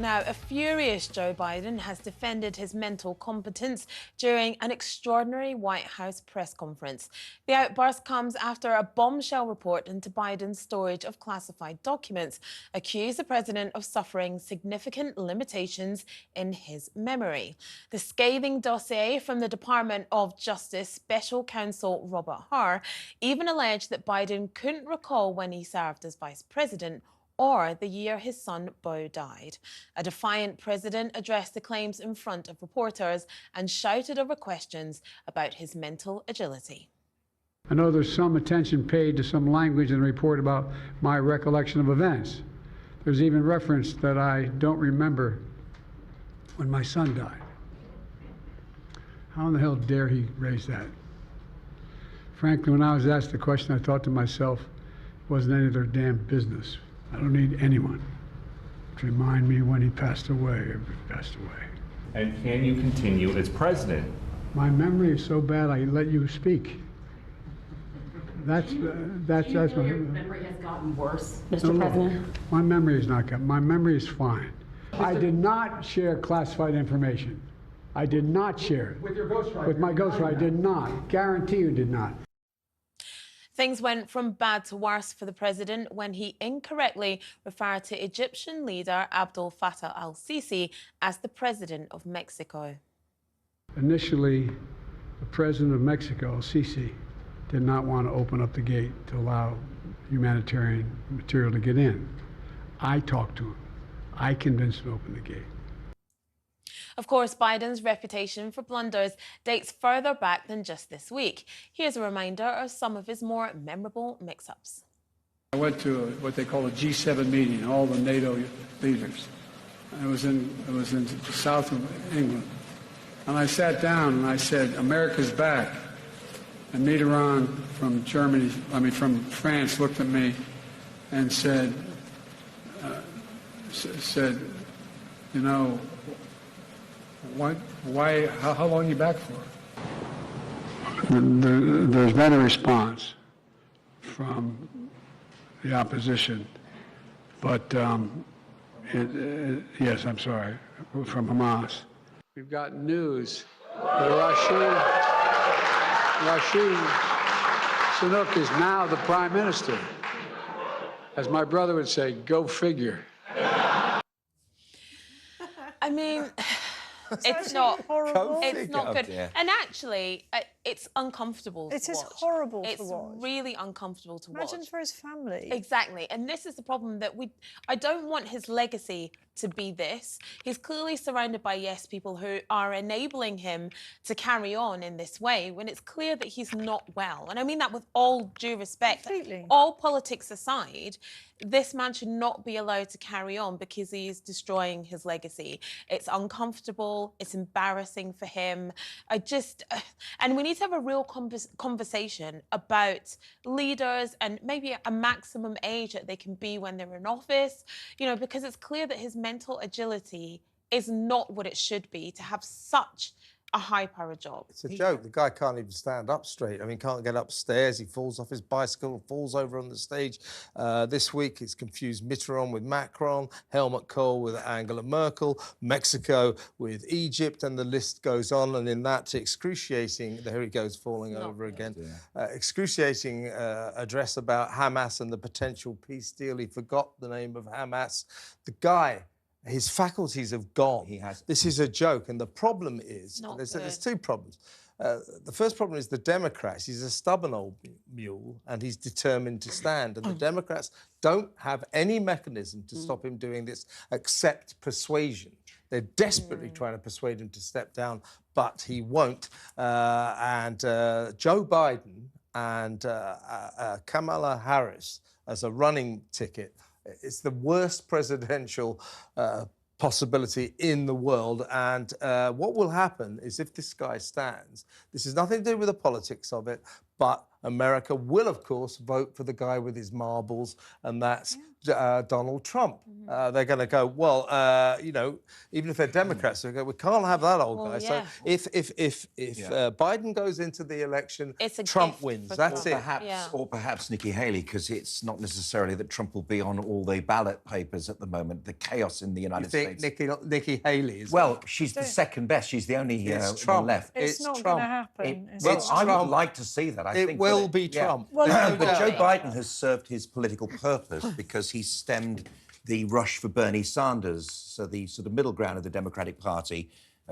Now, a furious Joe Biden has defended his mental competence during an extraordinary White House press conference. The outburst comes after a bombshell report into Biden's storage of classified documents accused the president of suffering significant limitations in his memory. The scathing dossier from the Department of Justice Special Counsel Robert Hur even alleged that Biden couldn't recall when he served as vice president or the year his son Beau died. A defiant president addressed the claims in front of reporters and shouted over questions about his mental agility. I know there's some attention paid to some language in the report about my recollection of events. There's even reference that I don't remember when my son died. How in the hell dare he raise that? Frankly, when I was asked the question, I thought to myself, it wasn't any of their damn business. I don't need anyone to remind me when he passed away or passed away. And can you continue as president? My memory is so bad I let you speak. That's your memory has gotten worse, Mr. President? My memory is not good. My memory is fine. I did not share classified information. I did not share it. With your ghostwriter? With my ghostwriter, I did not. Guarantee you did not. Things went from bad to worse for the president when he incorrectly referred to Egyptian leader Abdel Fattah al-Sisi as the president of Mexico. Initially, the president of Mexico, Sisi, did not want to open up the gate to allow humanitarian material to get in. I talked to him. I convinced him to open the gate. Of course, Biden's reputation for blunders dates further back than just this week. Here's a reminder of some of his more memorable mix-ups. I went to what they call a G7 meeting, all the NATO leaders. It was in the south of England. And I sat down and I said, America's back. And Mitterrand from France looked at me and said, you know, why, how long are you back for? There's been a response from the opposition, but yes, I'm sorry, from Hamas. We've got news that Rashid Sunak is now the prime minister. As my brother would say, go figure. I mean, it's not horrible. It's not good. Yeah. And actually, it's uncomfortable to watch. It is horrible to watch. It's really uncomfortable to watch. Imagine for his family. Exactly. And this is the problem that I don't want his legacy to be this. He's clearly surrounded by yes people who are enabling him to carry on in this way when it's clear that he's not well. And I mean that with all due respect. Completely. All politics aside, this man should not be allowed to carry on because he is destroying his legacy. It's uncomfortable. It's embarrassing for him. And we need to have a real conversation about leaders and maybe a maximum age that they can be when they're in office, you know, because it's clear that his mental agility is not what it should be to have such a high-power job. It's a joke. The guy can't even stand up straight. I mean, can't get upstairs. He falls off his bicycle, falls over on the stage. This week, it's confused Mitterrand with Macron, Helmut Kohl with Angela Merkel, Mexico with Egypt, and the list goes on. And in that excruciating, there he goes falling over again, excruciating address about Hamas and the potential peace deal. He forgot the name of Hamas. The guy, his faculties have gone. This is a joke. And the problem is, there's two problems. The first problem is the Democrats. He's a stubborn old mule and he's determined to stand. And the Democrats don't have any mechanism to stop him doing this except persuasion. They're desperately trying to persuade him to step down, but he won't. Joe Biden and Kamala Harris as a running ticket, it's the worst presidential possibility in the world. And what will happen is if this guy stands, this has nothing to do with the politics of it, but America will, of course, vote for the guy with his marbles, and that's Donald Trump. They're going to go, well, you know, even if they're Democrats, they go, we can't have that old guy. So if Biden goes into the election, Trump wins. That's it. Or perhaps Nikki Haley, because it's not necessarily that Trump will be on all the ballot papers at the moment. The chaos in the United States. Nikki Haley is. Well, she's the second best. She's the only one left. It's not going to happen. I would like to see that. I think it will be Trump. Well, but Joe Biden has served his political purpose because he stemmed the rush for Bernie Sanders, so the sort of middle ground of the Democratic Party,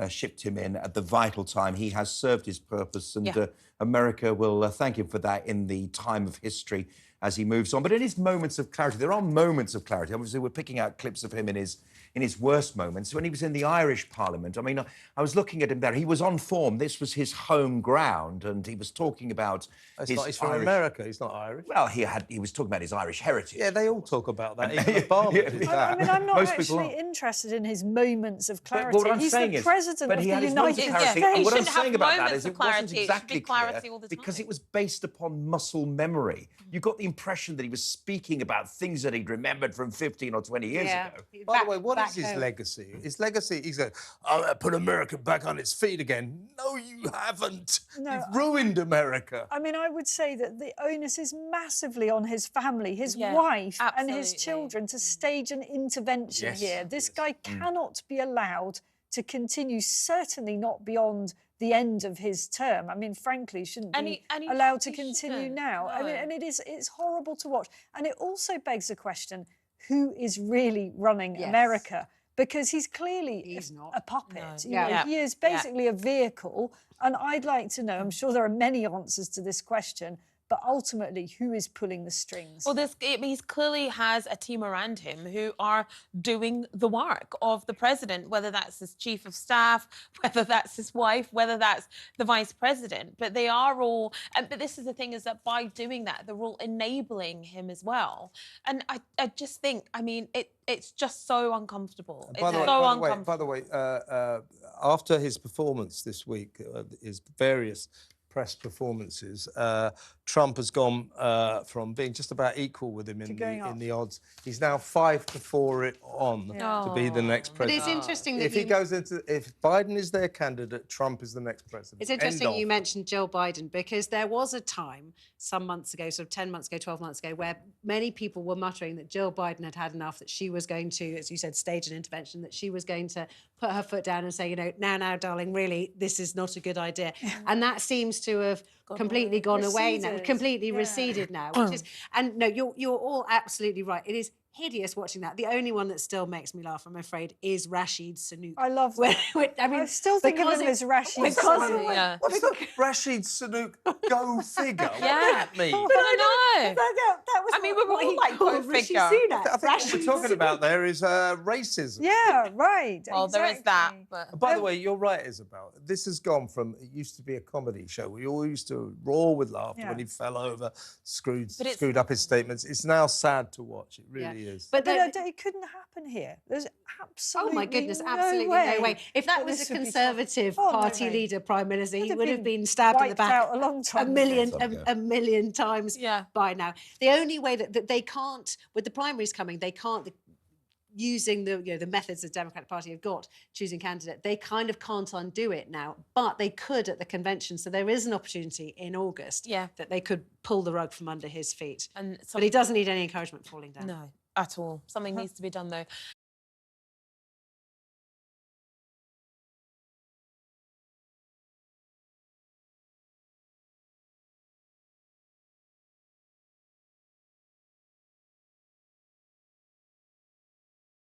shipped him in at the vital time. He has served his purpose, and America will thank him for that in the time of history as he moves on. But in his moments of clarity, there are moments of clarity. Obviously, we're picking out clips of him in his worst moments. When he was in the Irish Parliament, I mean, I was looking at him there. He was on form. This was his home ground, and he was talking about he's from America. He's not Irish. Well, he was talking about his Irish heritage. Yeah, they all talk about that. Even Obama did that. I mean, I'm not actually interested in his moments of clarity. But what I'm He's saying the is, president of the United States. And what I'm shouldn't saying have about that moments is of it wasn't clarity. It should exactly be clarity clear all the because time. it was based upon muscle memory. You got the impression that he was speaking about things that he'd remembered from 15 or 20 years ago. By the way, what is his legacy? His legacy, he's going, I'm going to put America back on its feet again. No, you haven't. No, You've ruined America. I mean, I would say that the onus is massively on his family, his wife and his children to stage an intervention here. This guy cannot be allowed to continue, certainly not beyond the end of his term. I mean, frankly, shouldn't be allowed to continue now. No. I mean, and it's horrible to watch. And it also begs the question, who is really running America? Because he's clearly a puppet. No. You know, he is basically a vehicle. And I'd like to know, I'm sure there are many answers to this question, but ultimately, who is pulling the strings? Well, he clearly has a team around him who are doing the work of the president, whether that's his chief of staff, whether that's his wife, whether that's the vice president. But they are all... but this is the thing, is that by doing that, they're all enabling him as well. And I just think, I mean, it's just so uncomfortable. It's so uncomfortable. By the way, after his performance this week, his various press performances, Trump has gone from being just about equal with him in the odds. He's now 5-4 to be the next president. But it's interesting that if Biden is their candidate, Trump is the next president. It's interesting you mentioned Joe Biden, because there was a time some months ago, sort of 10 months ago, 12 months ago, where many people were muttering that Jill Biden had had enough, that she was going to, as you said, stage an intervention, that she was going to put her foot down and say, you know, now, darling, really, this is not a good idea. And that seems to have completely gone away now, completely receded now. Which is, and no, you're all absolutely right. It is hideous watching that. The only one that still makes me laugh, I'm afraid, is Rashid Sunook. I love that. I mean, I still think of him as Rashid Sunook. What's the Rashid Sunook go figure? What does that mean? But I know. That was we were all like, go figure. I think what we're talking about there is racism. Yeah, right. Well, there is that. But by the way, you're right, Isabel. This has gone from, it used to be a comedy show. We all used to roar with laughter when he fell over, screwed up his statements. It's now sad to watch. It really is. But it couldn't happen here. There's absolutely oh my goodness, no absolutely way no way. If that was a Conservative no Party way. leader, Prime Minister, he Would would have have been stabbed in the back out a long time a million times by now. The only way that they can't, with the primaries coming, they can't, using the methods the Democratic Party have got, choosing candidate, they kind of can't undo it now, but they could at the convention. So there is an opportunity in August that they could pull the rug from under his feet. But he doesn't need any encouragement falling down. no. At all. Something needs to be done, though.